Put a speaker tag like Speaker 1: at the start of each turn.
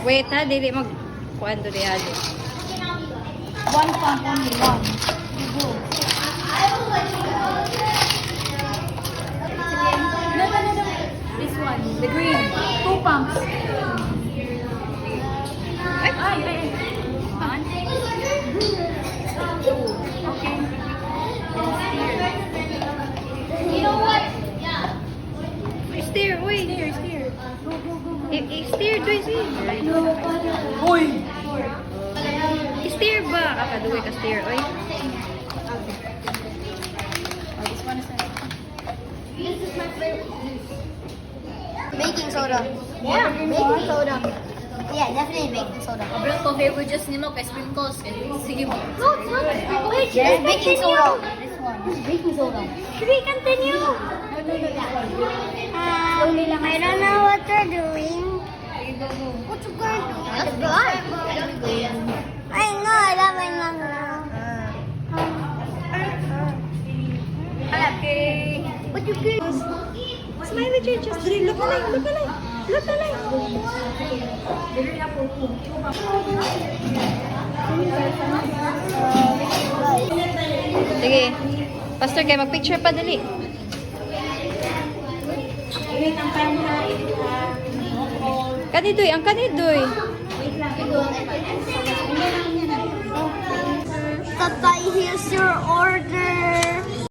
Speaker 1: Wait ha, dili mag... Kuan to diyan.
Speaker 2: One pump only, one. Go. No. This one, the green. 2 pumps. Ay. One. Two. Okay. You know what?
Speaker 1: Steer, uy.
Speaker 2: Steer. Go.
Speaker 1: Steer, Joyce.
Speaker 2: Uy!
Speaker 1: Steer ba? Kaduwi ka steer, uy.
Speaker 2: This one is
Speaker 3: This is my favorite. Baking soda.
Speaker 2: Yeah,
Speaker 3: Baking soda. Yeah, definitely baking soda.
Speaker 2: Bro, favorite just nimo kay sprinkles. Sige mo.
Speaker 3: No, it's not. Wait, there's baking soda. This one. This is baking soda. Should we continue?
Speaker 2: No, that one.
Speaker 3: I don't know what they're doing.
Speaker 2: Go.
Speaker 3: What's you going to do? That's good. I know, I love my mom now.
Speaker 2: Okay.
Speaker 3: What you good?
Speaker 1: Smiley, Joy. Just look alay. Look alay. Sige. Pastor, kayo mag-picture pa dali. Kanidoy, ang kanidoy.
Speaker 3: Papa, here's your order.